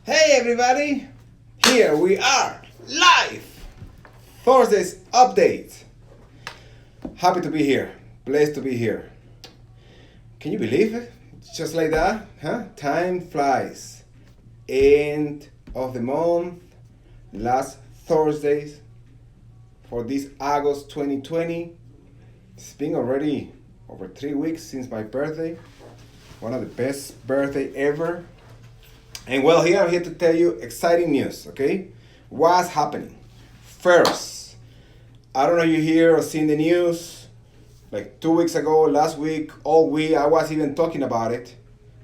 Hey everybody! Here we are, live! Thursday's update. Happy to be here. Blessed to be here. Can you believe it? Just like that, huh? Time flies. End of the month, last Thursdays for this August 2020. It's been already over 3 weeks since my birthday. One of the best birthday ever. And well, here I'm here to tell you exciting news, okay? What's happening? First, I don't know if you hear or seen the news, like 2 weeks ago, last week, all week, I was even talking about it.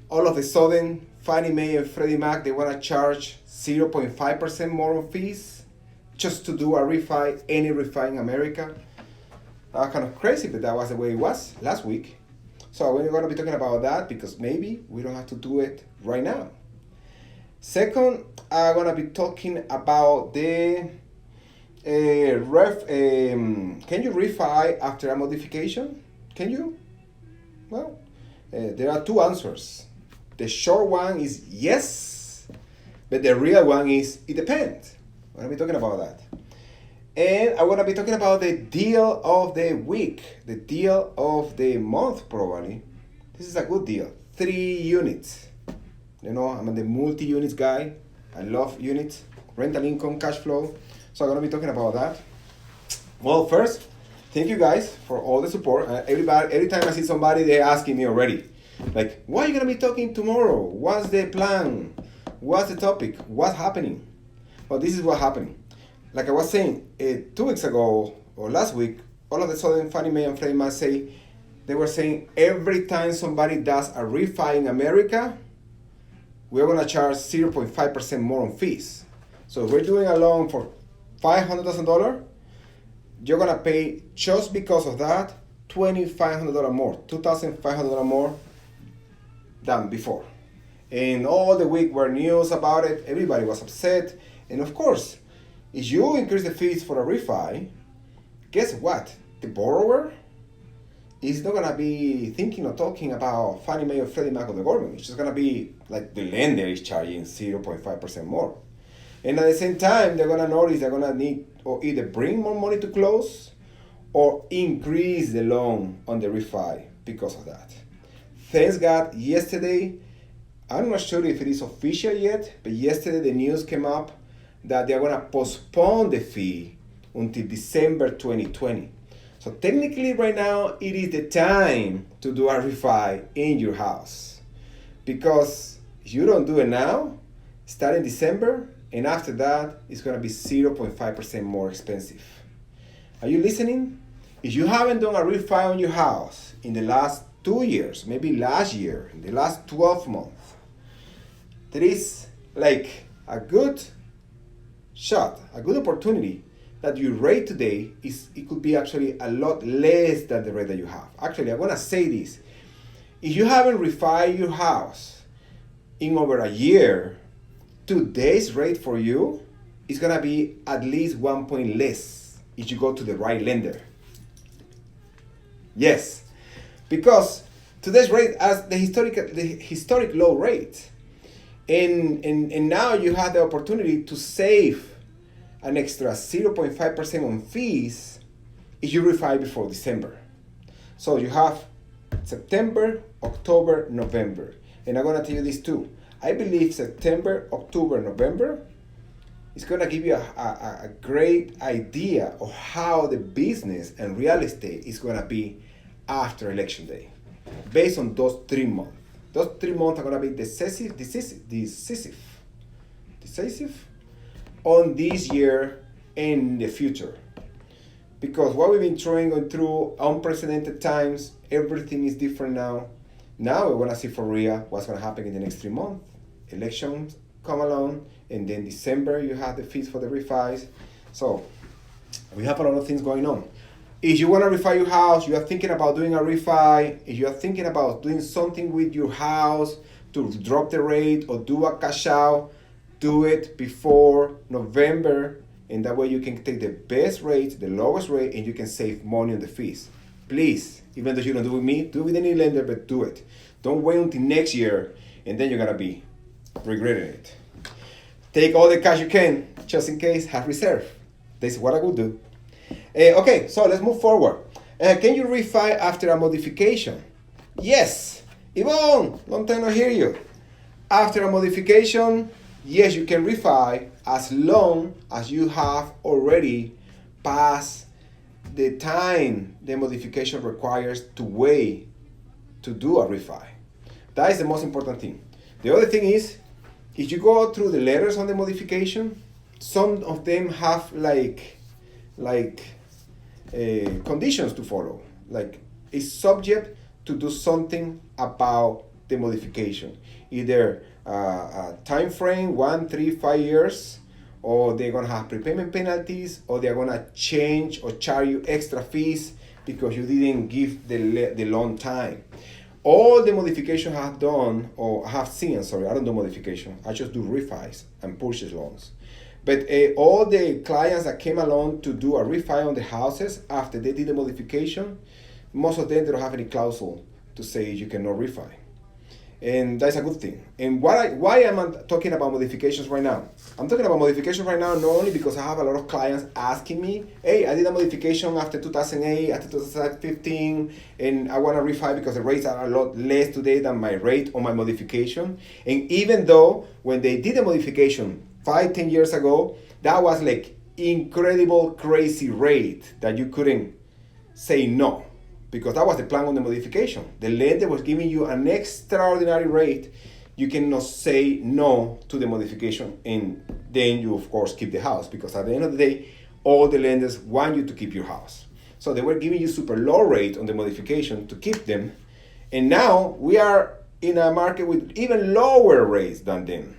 All of a sudden, Fannie Mae and Freddie Mac, they want to charge 0.5% more on fees just to do a refi, any refi in America. Kind of crazy, but that was the way it was last week. So we're going to be talking about that because maybe we don't have to do it right now. Second, I'm gonna be talking about the can you refi after a modification? Can you? Well, there are two answers. The short one is yes, but the real one is it depends. I'm gonna be talking about that. And I'm gonna be talking about the deal of the week, the deal of the month probably. This is a good deal. 3 units. You know, I'm the multi-units guy. I love units, rental income, cash flow. So I'm gonna be talking about that. Well, first, thank you guys for all the support. Every time I see somebody, they're asking me already, like, what are you gonna be talking tomorrow? What's the plan? What's the topic? What's happening? Well, this is what's happening. Like I was saying, 2 weeks ago or last week, all of a sudden, Fannie Mae and Freddie Mac they were saying every time somebody does a refi in America, we're gonna charge 0.5% more on fees. So if we're doing a loan for $500,000, you're gonna pay just because of that $2,500 more, $2,500 more than before. And all the week were news about it. Everybody was upset. And of course, if you increase the fees for a refi, guess what? The borrower is not gonna be thinking or talking about Fannie Mae or Freddie Mac or the government. It's just gonna be like the lender is charging 0.5% more. And at the same time, they're gonna notice they're gonna need or either bring more money to close or increase the loan on the refi because of that. Thanks God, yesterday, I'm not sure if it is official yet, but yesterday the news came up that they're gonna postpone the fee until December 2020. So technically right now, it is the time to do a refi in your house. Because if you don't do it now, starting December, and after that, it's gonna be 0.5% more expensive. Are you listening? If you haven't done a refi on your house in the last 2 years, maybe last year, in the last 12 months, there is like a good shot, a good opportunity that your rate today it could be actually a lot less than the rate that you have. Actually, I want to say this. If you haven't refied your house in over a year, today's rate for you is going to be at least 1 point less if you go to the right lender. Yes, because today's rate as the historic low rate. And now you have the opportunity to save an extra 0.5% on fees if you refi before December. So you have September, October, November. And I'm gonna tell you this too. I believe September, October, November is gonna give you a great idea of how the business and real estate is gonna be after election day. Based on those 3 months. Those 3 months are gonna be decisive on this year and the future. Because what we've been going through unprecedented times, everything is different now. Now we want to see for real what's going to happen in the next 3 months. Elections come along, and then December you have the fees for the refis. So we have a lot of things going on. If you want to refi your house, you are thinking about doing a refi, if you are thinking about doing something with your house to drop the rate or do a cash out, do it before November, and that way you can take the best rate, the lowest rate, and you can save money on the fees. Please, even though you don't do it with me, do it with any lender, but do it. Don't wait until next year, and then you're gonna be regretting it. Take all the cash you can, just in case, have reserve. This is what I would do. Okay, so let's move forward. Can you refi after a modification? Yes. Yvonne, long time no hear you. After a modification, yes, you can refi as long as you have already passed the time the modification requires to wait to do a refi. That is the most important thing. The other thing is, if you go through the letters on the modification, some of them have like conditions to follow. Like it's subject to do something about the modification, either a time frame 1, 3, 5 years, or they're gonna have prepayment penalties, or they're gonna change or charge you extra fees because you didn't give the loan time. All the modification I have done, or have seen, sorry, I don't do modification, I just do refis and purchase loans. But all the clients that came along to do a refi on the houses after they did the modification, most of them they don't have any clause to say you cannot refi. And that's a good thing. And why am I talking about modifications right now? I'm talking about modifications right now not only because I have a lot of clients asking me, hey, I did a modification after 2008, after 2015, and I want to refi because the rates are a lot less today than my rate on my modification. And even though when they did the modification 5, 10 years ago, that was like incredible, crazy rate that you couldn't say no. Because that was the plan on the modification. The lender was giving you an extraordinary rate. You cannot say no to the modification, and then you of course keep the house, because at the end of the day, all the lenders want you to keep your house. So they were giving you super low rate on the modification to keep them. And now we are in a market with even lower rates than them.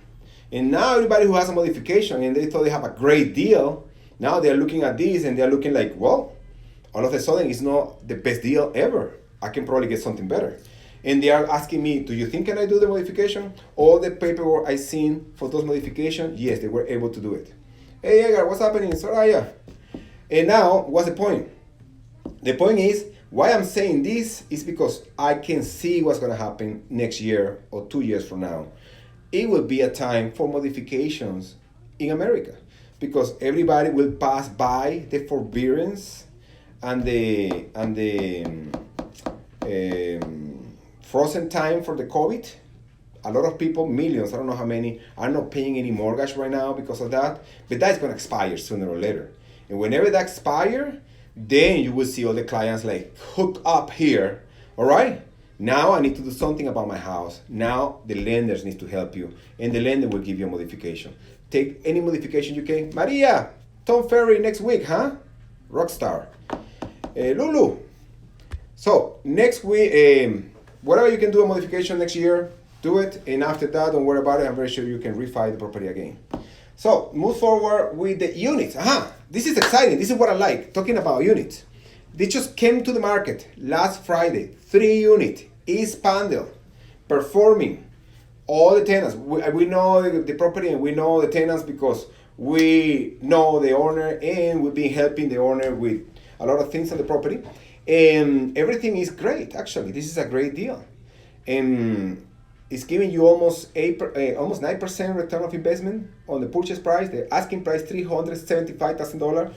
And now everybody who has a modification and they thought they have a great deal, now they're looking at this and they're looking like, well, all of a sudden it's not the best deal ever. I can probably get something better. And they are asking me, do you think can I do the modification? All the paperwork I seen for those modifications, yes, they were able to do it. Hey Edgar, what's happening? Soraya. And now, what's the point? The point is, why I'm saying this is because I can see what's gonna happen next year or 2 years from now. It will be a time for modifications in America, because everybody will pass by the forbearance and the frozen time for the COVID. A lot of people, millions, I don't know how many, are not paying any mortgage right now because of that, but that's gonna expire sooner or later. And whenever that expires, then you will see all the clients like hook up here, all right? Now I need to do something about my house. Now the lenders need to help you, and the lender will give you a modification. Take any modification you can. Maria, Tom Ferry next week, huh? Rockstar. Lulu. So next week, whatever you can do a modification next year, do it. And after that, don't worry about it. I'm very sure you can refi the property again. So move forward with the units. This is exciting. This is what I like, talking about units. They just came to the market last Friday. 3 units, East Pandale, performing. All the tenants. We know the property and we know the tenants because we know the owner, and we've been helping the owner with a lot of things on the property. And everything is great, actually. This is a great deal. And it's giving you almost 9% return of investment on the purchase price. The asking price, $375,000.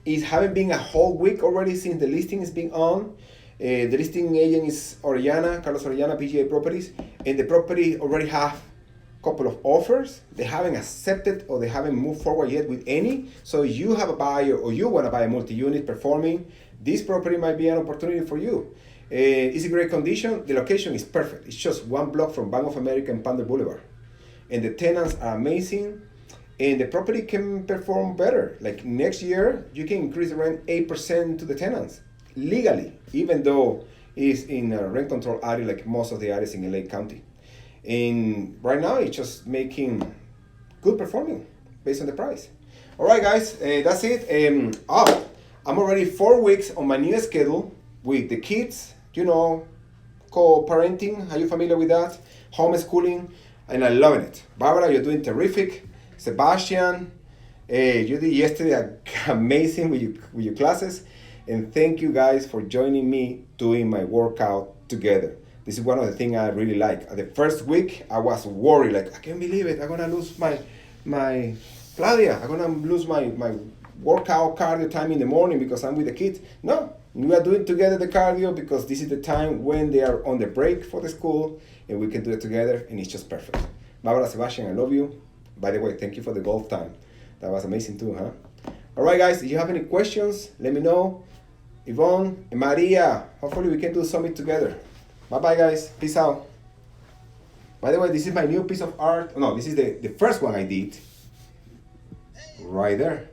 It haven't been a whole week already since the listing is being on. The listing agent is Orellana, Carlos Orellana, PGA Properties, and the property already have a couple of offers. They haven't accepted or they haven't moved forward yet with any. So you have a buyer or you want to buy a multi-unit performing, this property might be an opportunity for you. It's a great condition. The location is perfect. It's just 1 block from Bank of America and Pandale Boulevard. And the tenants are amazing. And the property can perform better. Like next year, you can increase the rent 8% to the tenants legally, even though it's in a rent control area like most of the areas in LA County. And right now, it's just making good performing based on the price. All right, guys, that's it. I'm already 4 weeks on my new schedule with the kids, co-parenting. Are you familiar with that? Homeschooling, and I'm loving it. Barbara, you're doing terrific. Sebastian, you did yesterday amazing with your classes. And thank you guys for joining me doing my workout together. This is one of the things I really like. The first week, I was worried, like, I can't believe it. I'm gonna lose my my Claudia, I'm gonna lose my workout cardio time in the morning because I'm with the kids. No, we are doing together the cardio because this is the time when they are on the break for the school and we can do it together and it's just perfect. Barbara, Sebastian, I love you. By the way, thank you for the golf time. That was amazing too, huh? All right, guys, if you have any questions, let me know. Yvonne and Maria, hopefully we can do something together. Bye-bye, guys. Peace out. By the way, this is my new piece of art. No, this is the first one I did. Right there.